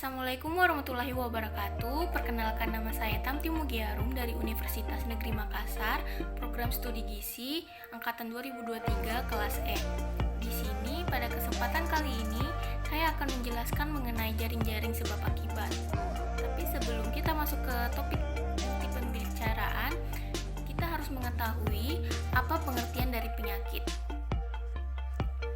Assalamualaikum warahmatullahi wabarakatuh. Perkenalkan, nama saya Tamti Mugiarum dari Universitas Negeri Makassar, Program Studi Gizi angkatan 2023 kelas E. Di sini pada kesempatan kali ini saya akan menjelaskan mengenai jaring-jaring sebab akibat. Tapi sebelum kita masuk ke topik inti pembicaraan, kita harus mengetahui apa pengertian dari penyakit.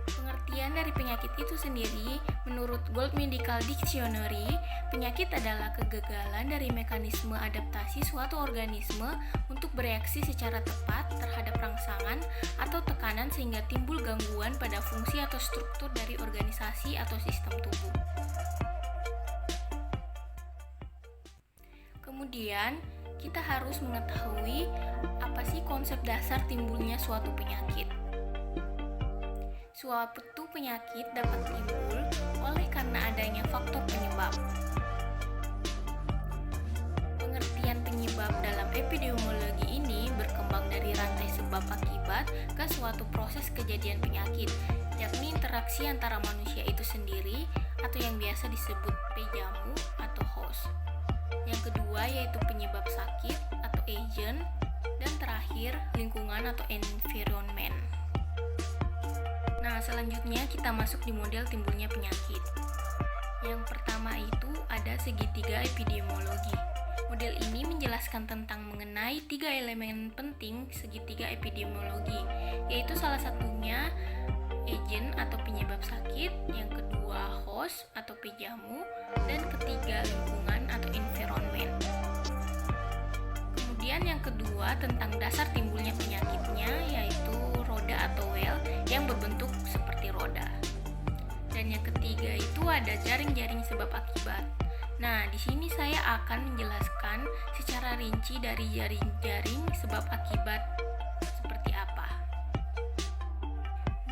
Pengertian dari penyakit itu sendiri, menurut World Medical Dictionary, penyakit adalah kegagalan dari mekanisme adaptasi suatu organisme untuk bereaksi secara tepat terhadap rangsangan atau tekanan sehingga timbul gangguan pada fungsi atau struktur dari organisasi atau sistem tubuh. Kemudian, kita harus mengetahui apa sih konsep dasar timbulnya suatu penyakit. Suatu penyakit dapat timbul oleh karena adanya faktor penyebab. Pengertian penyebab dalam epidemiologi ini berkembang dari rantai sebab akibat ke suatu proses kejadian penyakit, yakni interaksi antara manusia itu sendiri atau yang biasa disebut pejamu atau host. Yang kedua yaitu penyebab sakit atau agent, dan terakhir lingkungan atau environment. Nah, selanjutnya kita masuk di model timbulnya penyakit. Yang pertama itu ada segitiga epidemiologi. Model ini menjelaskan tentang mengenai 3 elemen penting segitiga epidemiologi, yaitu salah satunya agent atau penyebab sakit, yang kedua host atau pejamu, dan ketiga lingkungan atau environment. Kemudian yang kedua tentang dasar timbulnya penyakitnya, yaitu roda atau well yang berbentuk seperti roda. Dan yang ketiga itu ada jaring-jaring sebab akibat. Nah, di sini saya akan menjelaskan secara rinci dari jaring-jaring sebab akibat seperti apa.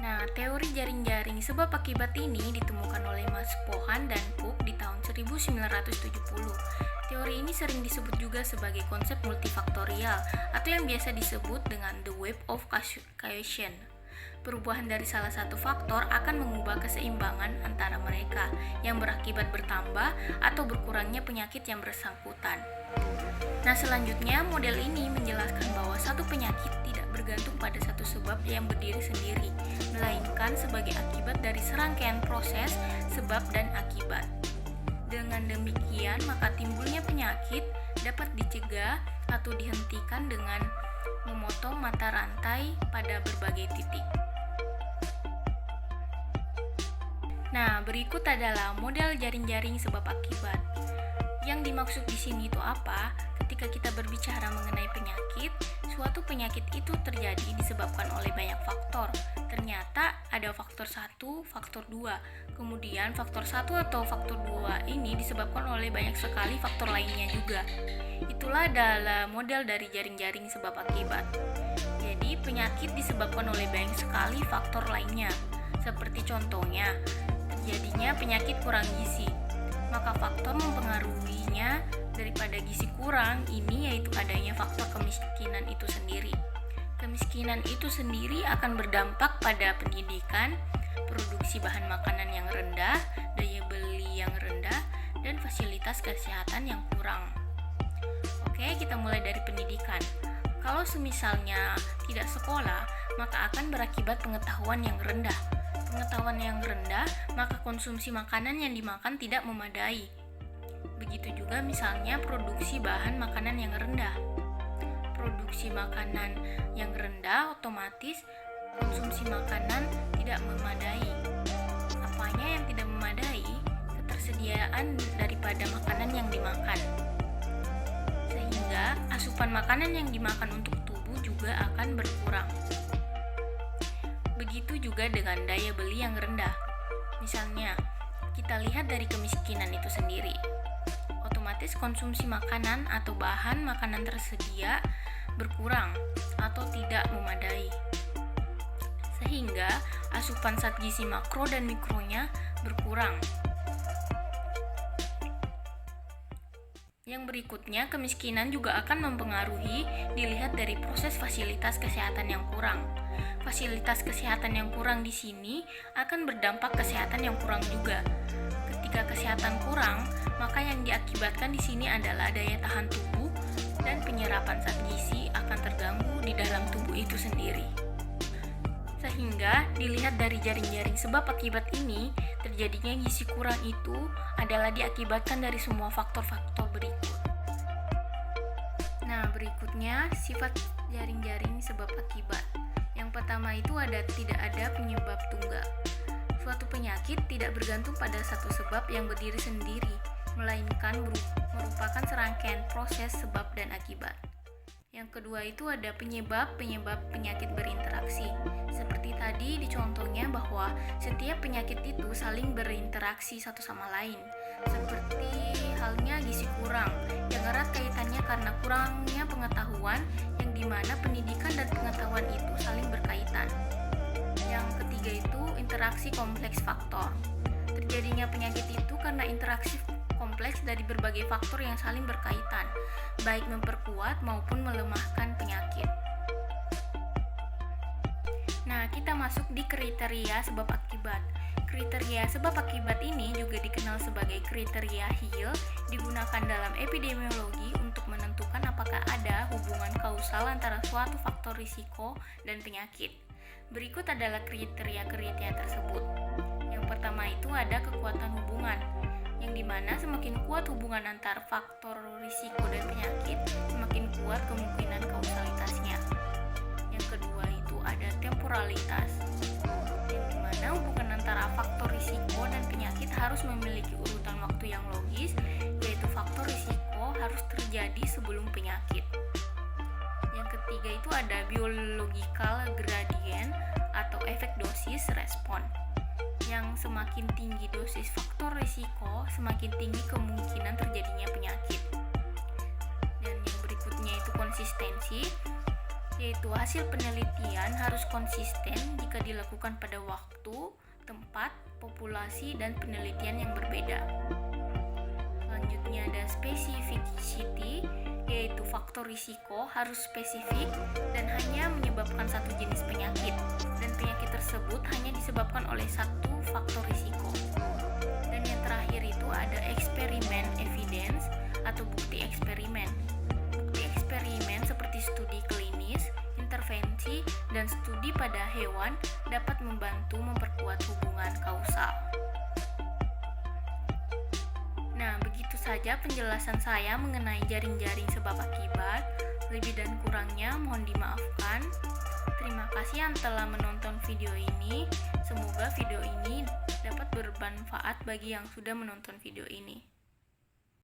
Nah, teori jaring-jaring sebab akibat ini ditemukan oleh Mas Pohan dan Cook di tahun 1970. Teori ini sering disebut juga sebagai konsep multifaktorial atau yang biasa disebut dengan the web of causation. Perubahan dari salah satu faktor akan mengubah keseimbangan antara mereka yang berakibat bertambah atau berkurangnya penyakit yang bersangkutan. Nah, selanjutnya model ini menjelaskan bahwa satu penyakit tidak bergantung pada satu sebab yang berdiri sendiri, melainkan sebagai akibat dari serangkaian proses sebab dan akibat. Dengan demikian, maka timbulnya penyakit dapat dicegah atau dihentikan dengan memotong mata rantai pada berbagai titik. Nah, berikut adalah model jaring-jaring sebab akibat. Yang dimaksud di sini itu apa? Ketika kita berbicara mengenai penyakit, suatu penyakit itu terjadi disebabkan oleh banyak faktor. Ternyata ada faktor 1, faktor 2. Kemudian faktor 1 atau faktor 2 ini disebabkan oleh banyak sekali faktor lainnya juga. Itulah adalah model dari jaring-jaring sebab akibat. Jadi penyakit disebabkan oleh banyak sekali faktor lainnya. Seperti contohnya, terjadinya penyakit kurang gizi. Maka faktor mempengaruhinya daripada gizi kurang ini yaitu adanya faktor kemiskinan itu sendiri. Kemiskinan itu sendiri akan berdampak pada pendidikan, produksi bahan makanan yang rendah, daya beli yang rendah, dan fasilitas kesehatan yang kurang. Oke, kita mulai dari pendidikan. Kalau semisalnya tidak sekolah, maka akan berakibat pengetahuan yang rendah. Pengetahuan yang rendah, maka konsumsi makanan yang dimakan tidak memadai. Begitu juga misalnya produksi bahan makanan yang rendah. Produksi makanan yang rendah otomatis konsumsi makanan tidak memadai. Apanya yang tidak memadai? Ketersediaan daripada makanan yang dimakan. Sehingga asupan makanan yang dimakan untuk tubuh juga akan berkurang. Begitu juga dengan daya beli yang rendah. Misalnya, kita lihat dari kemiskinan itu sendiri. Otomatis konsumsi makanan atau bahan makanan tersedia berkurang atau tidak memadai. Sehingga asupan zat gizi makro dan mikronya berkurang. Yang berikutnya, kemiskinan juga akan mempengaruhi dilihat dari proses fasilitas kesehatan yang kurang. Fasilitas kesehatan yang kurang di sini akan berdampak kesehatan yang kurang juga. Ketika Jika kesehatan kurang, maka yang diakibatkan di sini adalah daya tahan tubuh dan penyerapan zat gizi akan terganggu di dalam tubuh itu sendiri. Sehingga dilihat dari jaring-jaring sebab akibat ini, terjadinya gizi kurang itu adalah diakibatkan dari semua faktor-faktor berikut. Nah, berikutnya sifat jaring-jaring sebab akibat. Yang pertama itu tidak ada penyebab tunggal. Suatu penyakit tidak bergantung pada satu sebab yang berdiri sendiri, melainkan merupakan serangkaian proses sebab dan akibat. Yang kedua itu ada penyebab penyakit berinteraksi. Seperti tadi di contohnya bahwa setiap penyakit itu saling berinteraksi satu sama lain. Seperti halnya gizi kurang, yang erat kaitannya karena kurangnya pengetahuan, yang dimana pendidikan dan pengetahuan itu saling berkaitan. Yang ketiga itu interaksi kompleks faktor. Terjadinya penyakit itu karena interaksi kompleks dari berbagai faktor yang saling berkaitan, baik memperkuat maupun melemahkan penyakit. Nah, kita masuk di kriteria sebab akibat. Kriteria sebab akibat ini juga dikenal sebagai kriteria Hill, digunakan dalam epidemiologi untuk menentukan apakah ada hubungan kausal antara suatu faktor risiko dan penyakit. Berikut adalah kriteria-kriteria tersebut. Yang pertama itu ada kekuatan hubungan, yang dimana semakin kuat hubungan antar faktor risiko dan penyakit, semakin kuat kemungkinan kausalitasnya. Yang kedua itu ada temporalitas, yang dimana hubungan antara faktor risiko dan penyakit harus memiliki urutan waktu yang logis, yaitu faktor risiko harus terjadi sebelum penyakit. Yang ketiga itu ada biological gradient atau efek dosis respon, yang semakin tinggi dosis faktor risiko, semakin tinggi kemungkinan terjadinya penyakit. Dan yang berikutnya itu konsistensi, yaitu hasil penelitian harus konsisten jika dilakukan pada waktu, tempat, populasi, dan penelitian yang berbeda. Selanjutnya ada specificity, yaitu faktor risiko harus spesifik dan hanya menyebabkan satu jenis penyakit, dan penyakit tersebut hanya disebabkan oleh satu faktor risiko. Dan yang terakhir itu ada eksperimen evidence atau bukti eksperimen. Bukti eksperimen seperti studi klinis, intervensi, dan studi pada hewan dapat membantu memperkuat hubungan kausal. Nah, begitu saja penjelasan saya mengenai jaring-jaring sebab akibat. Lebih dan kurangnya mohon dimaafkan. Terima kasih yang telah menonton video ini. Semoga video ini dapat bermanfaat bagi yang sudah menonton video ini.